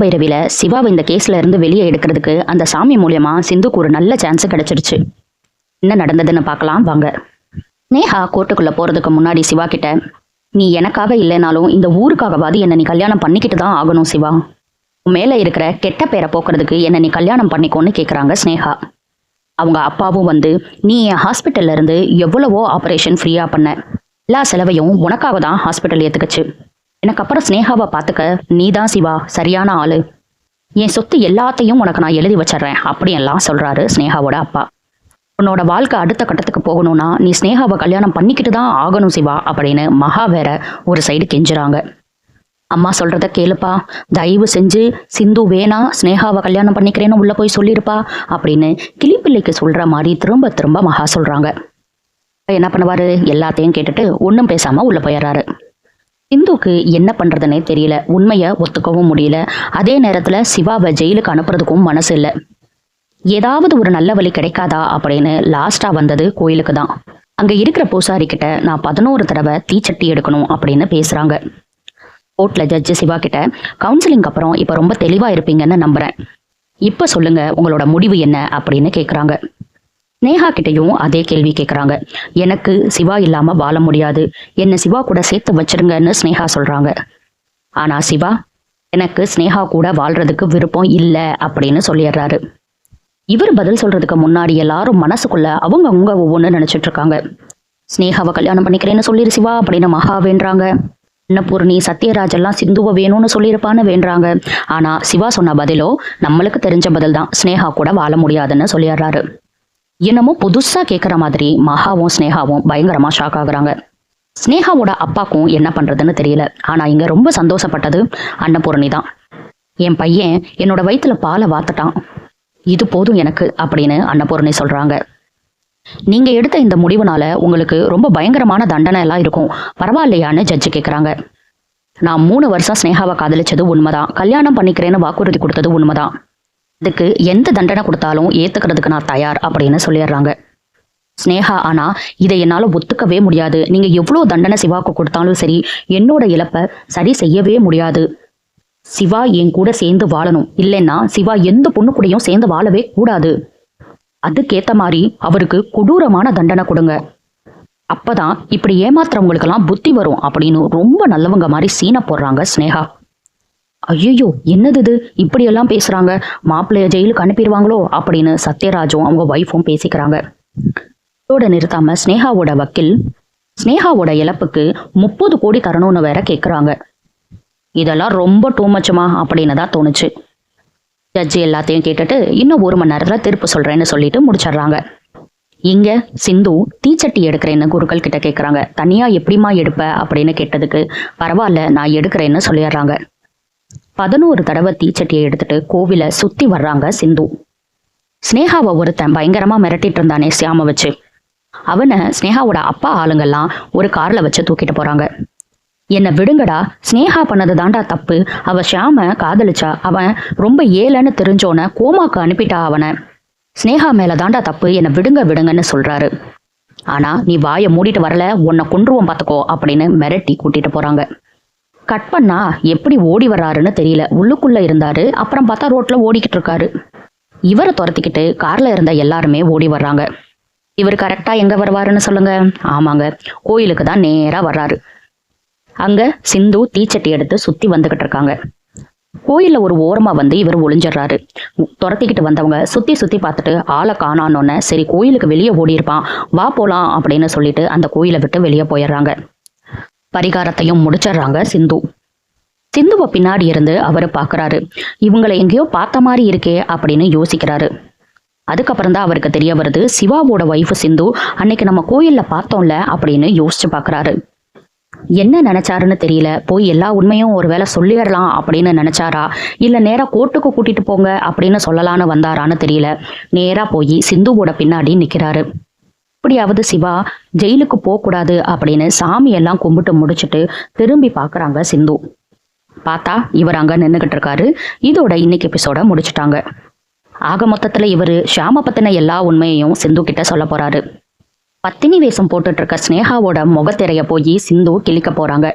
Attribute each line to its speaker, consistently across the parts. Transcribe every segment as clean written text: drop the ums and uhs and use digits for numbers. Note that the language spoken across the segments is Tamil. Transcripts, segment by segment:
Speaker 1: பைரவில சிவாவை இந்த கேஸ்ல இருந்து வெளியே எடுக்கிறதுக்கு அந்த சாமி மூலியமா சிந்துக்கு ஒரு நல்ல சான்ஸ் கிடைச்சிருச்சு. என்ன நடந்ததுன்னு பார்க்கலாம் வாங்க. நேஹா கோர்ட்டுக்குள்ள போறதுக்கு முன்னாடி சிவா கிட்ட, நீ எனக்காக இல்லைனாலும் இந்த ஊருக்காகவாது என்ன நீ கல்யாணம் பண்ணிக்கிட்டு தான் ஆகணும் சிவா. உன் மேல இருக்கிற கெட்ட பேரை போக்குறதுக்கு என்ன நீ கல்யாணம் பண்ணிக்கோன்னு கேட்குறாங்க ஸ்னேகா. அவங்க அப்பாவும் வந்து, நீ என் ஹாஸ்பிட்டல்ல இருந்து எவ்வளவோ ஆப்ரேஷன் ஃப்ரீயா பண்ண, எல்லா செலவையும் உனக்காக தான் ஹாஸ்பிட்டல் ஏத்துக்குச்சு. எனக்கு அப்புறம் ஸ்னேகாவை பார்த்துக்க நீ தான் சிவா சரியான ஆளு. என் சொத்து எல்லாத்தையும் உனக்கு நான் எழுதி வச்சிடறேன் அப்படியெல்லாம் சொல்றாரு ஸ்னேகாவோட அப்பா. உன்னோட வாழ்க்கை அடுத்த கட்டத்துக்கு போகணும்னா நீ ஸ்னேகாவை கல்யாணம் பண்ணிக்கிட்டு தான் ஆகணும் சிவா அப்படின்னு மகா வேற ஒரு சைடு கெஞ்சுறாங்க. அம்மா சொல்றத கேளுப்பா, தயவு செஞ்சு சிந்து வேணா ஸ்னேகாவை கல்யாணம் பண்ணிக்கிறேன்னு உள்ள போய் சொல்லிருப்பா அப்படின்னு கிளிப்பிள்ளைக்கு சொல்ற மாதிரி திரும்ப திரும்ப மகா சொல்றாங்க. என்ன பண்ணுவாரு, எல்லாத்தையும் கேட்டுட்டு ஒன்றும் பேசாம உள்ள போயிடுறாரு. சிந்துக்கு என்ன பண்றதுன்னே தெரியல, உண்மையை ஒத்துக்கவும் முடியல. அதே நேரத்துல சிவாவை ஜெயிலுக்கு அனுப்புறதுக்கும் மனசு இல்லை. ஏதாவது ஒரு நல்ல வழி கிடைக்காதா அப்படின்னு லாஸ்டா வந்தது கோயிலுக்கு தான். அங்க இருக்கிற பூசாரி கிட்ட நான் 11 தடவை தீச்சட்டி எடுக்கணும் அப்படின்னு பேசுறாங்க. கோர்ட்ல ஜட்ஜு சிவா கிட்ட, கவுன்சிலிங் அப்புறம் இப்ப ரொம்ப தெளிவா இருப்பீங்கன்னு நம்புறேன், இப்ப சொல்லுங்க உங்களோட முடிவு என்ன அப்படின்னு கேக்குறாங்க. நேஹா கிட்டையும் அதே கேள்வி கேட்குறாங்க. எனக்கு சிவா இல்லாம வாழ முடியாது, என்னை சிவா கூட சேர்த்து வச்சிருங்கன்னு ஸ்னேகா சொல்றாங்க. ஆனா சிவா, எனக்கு ஸ்னேகா கூட வாழ்றதுக்கு விருப்பம் இல்லை அப்படின்னு சொல்லிடுறாரு. இவர் பதில் சொல்றதுக்கு முன்னாடி எல்லாரும் மனசுக்குள்ள அவங்க ஒவ்வொன்று நினைச்சிட்டு இருக்காங்க. ஸ்னேகாவை கல்யாணம் பண்ணிக்கிறேன்னு சொல்லிரு சிவா அப்படின்னு மகா வேண்டுறாங்க. அன்னபூர்ணி சத்யராஜ் எல்லாம் சிந்துவை வேணும்னு சொல்லியிருப்பான்னு வேண்டுறாங்க. ஆனா சிவா சொன்ன பதிலோ நம்மளுக்கு தெரிஞ்ச பதில் தான், ஸ்னேகா கூட வாழ முடியாதுன்னு சொல்லிடுறாரு. என்னமோ புதுசா கேட்குற மாதிரி மகாவும் ஸ்னேகாவும் பயங்கரமா ஷாக் ஆகுறாங்க. ஸ்னேகாவோட அப்பாக்கும் என்ன பண்றதுன்னு தெரியல. ஆனா இங்க ரொம்ப சந்தோஷப்பட்டது அன்னபூர்ணி தான். என் பையன் என்னோட வயிற்றுல பாலை வாத்துட்டான், இது போதும் எனக்கு அப்படின்னு அன்னபூர்ணி சொல்றாங்க. நீங்க எடுத்த இந்த முடிவுனால உங்களுக்கு ரொம்ப பயங்கரமான தண்டனை எல்லாம் இருக்கும், பரவாயில்லையான்னு ஜட்ஜு கேட்குறாங்க. நான் 3 வருஷம் ஸ்னேகாவை காதலிச்சது உண்மைதான், கல்யாணம் பண்ணிக்கிறேன்னு வாக்குறுதி கொடுத்தது உண்மைதான், இதுக்கு எந்த தண்டனை கொடுத்தாலும் ஏத்துக்கிறதுக்கு நான் தயார் அப்படின்னு சொல்லிடுறாங்க. ஸ்னேகா, ஆனா இதை என்னால ஒத்துக்கவே முடியாது, நீங்க எவ்வளவு தண்டனை சிவாக்கு கொடுத்தாலும் சரி என்னோட இழப்பை சரி செய்யவே முடியாது. சிவா என் கூட சேர்ந்து வாழணும், இல்லைன்னா சிவா எந்த பொண்ணு கூடயும் சேர்ந்து வாழவே கூடாது. அதுக்கேத்த மாதிரி அவருக்கு கொடூரமான தண்டனை கொடுங்க, அப்பதான் இப்படி ஏமாத்துறவங்களுக்கெல்லாம் புத்தி வரும் அப்படின்னு ரொம்ப நல்லவங்க மாதிரி சீனை போடுறாங்க ஸ்னேகா. ஐயோ என்னது இது, இப்படியெல்லாம் பேசுறாங்க, மாப்பிள்ளைய ஜெயிலுக்கு அனுப்பிடுவாங்களோ அப்படின்னு சத்யராஜும் அவங்க ஒய்ஃபும் பேசிக்கிறாங்க. இதோட நிறுத்தாம ஸ்னேகாவோட வக்கீல் ஸ்னேகாவோட இழப்புக்கு 30 கோடி தரணும்னு வேற கேட்குறாங்க. இதெல்லாம் ரொம்ப டூமச்சுமா அப்படின்னு தான் தோணுச்சு. ஜட்ஜி எல்லாத்தையும் கேட்டுட்டு இன்னும் 1 மணி நேரத்துல தீர்ப்பு சொல்றேன்னு சொல்லிட்டு முடிச்சிடுறாங்க. இங்க சிந்து தீச்சட்டி எடுக்கிறேன்னு குருக்கள் கிட்ட கேட்குறாங்க. தனியா எப்படிமா எடுப்ப அப்படின்னு கேட்டதுக்கு, பரவாயில்ல நான் எடுக்கிறேன்னு சொல்லிடுறாங்க. 11 தடவை தீச்சட்டியை எடுத்துட்டு கோவிலை சுத்தி வர்றாங்க சிந்து. ஸ்னேகாவை ஒருத்தன் பயங்கரமா மிரட்டிட்டு இருந்தானே சியாம வச்சு, அவனை ஸ்னேகாவோட அப்பா ஆளுங்கெல்லாம் ஒரு கார்ல வச்சு தூக்கிட்டு போறாங்க. என்னை விடுங்கடா, ஸ்னேகா பண்ணது தாண்டா தப்பு, அவ ஷியாம காதலிச்சா, அவன் ரொம்ப ஏழைன்னு தெரிஞ்சோன கோமாக்கு அனுப்பிட்டா அவனை, ஸ்னேகா மேல தாண்டா தப்பு, என்னை விடுங்க விடுங்கன்னு சொல்றாரு. ஆனா நீ வாயை மூடிட்டு வரல உன்னை கொன்றுவோம் பார்த்துக்கோ அப்படின்னு மிரட்டி கூட்டிட்டு போறாங்க. கட் பண்ணா எப்படி ஓடி வர்றாருன்னு தெரியல, உள்ளுக்குள்ள இருந்தாரு, அப்புறம் பார்த்தா ரோட்ல ஓடிக்கிட்டு இருக்காரு. இவரை துரத்திக்கிட்டு கார்ல இருந்த எல்லாருமே ஓடி வர்றாங்க. இவர் கரெக்டா எங்க வருவாருன்னு சொல்லுங்க? ஆமாங்க, கோயிலுக்கு தான் நேரா வர்றாரு. அங்க சிந்து தீச்சட்டி எடுத்து சுத்தி வந்துகிட்டு இருக்காங்க. கோயில்ல ஒரு ஓரமா வந்து இவர் ஒளிஞ்சிடுறாரு. துரத்திக்கிட்டு வந்தவங்க சுத்தி சுத்தி பார்த்துட்டு ஆளை காணானோன்னு, சரி கோயிலுக்கு வெளியே ஓடி இருப்பான், வா போலாம் அப்படின்னு சொல்லிட்டு அந்த கோயிலை விட்டு வெளியே போயிடுறாங்க. பரிகாரத்தையும் முடிச்சிடுறாங்க சிந்து. சிந்துவை பின்னாடி இருந்து அவரு பாக்குறாரு. இவங்களை எங்கேயோ பார்த்த மாதிரி இருக்கே அப்படின்னு யோசிக்கிறாரு. அதுக்கப்புறம் தான் அவருக்கு தெரிய வருது, சிவாவோட ஒய்ஃபு சிந்து அன்னைக்கு நம்ம கோயில்ல பார்த்தோம்ல அப்படின்னு யோசிச்சு பாக்குறாரு. என்ன நினைச்சாருன்னு தெரியல, போய் எல்லா உண்மையும் ஒருவேளை சொல்லிடலாம் அப்படின்னு நினைச்சாரா, இல்ல நேரா கோர்ட்டுக்கு கூட்டிட்டு போங்க அப்படின்னு சொல்லலான்னு வந்தாரான்னு தெரியல. நேரா போய் சிந்துவோட பின்னாடி நிக்கிறாரு. எப்படியாவது சிவா ஜெயிலுக்கு போகக்கூடாது அப்படின்னு சாமியெல்லாம் கும்பிட்டு முடிச்சுட்டு திரும்பி பாக்குறாங்க சிந்து. பார்த்தா இவர் அங்க நின்றுகிட்டு இருக்காரு. இதோட இன்னைக்கு எபிசோட முடிச்சுட்டாங்க. ஆக மொத்தத்துல இவரு ஷியாம பத்தின எல்லா உண்மையையும் சிந்து கிட்ட சொல்ல போறாரு. பத்தினி வேஷம் போட்டுட்டு இருக்க ஸ்னேகாவோட முகத்திரைய போய் சிந்து கிழிக்க போறாங்க.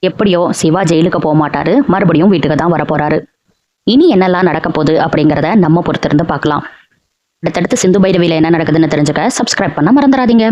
Speaker 1: எப்படியோ சிவா ஜெயிலுக்கு போக மாட்டாரு, மறுபடியும் வீட்டுக்கு தான் வர போறாரு. இனி என்னெல்லாம் நடக்க போகுது அப்படிங்கிறத நம்ம பொறுத்திருந்து பார்க்கலாம். அடுத்தடுத்து சிந்து பைரவியில் என்ன நடக்குதுன்னு தெரிஞ்சுக்க சப்ஸ்கிரைப் பண்ண மறந்துடாதீங்க.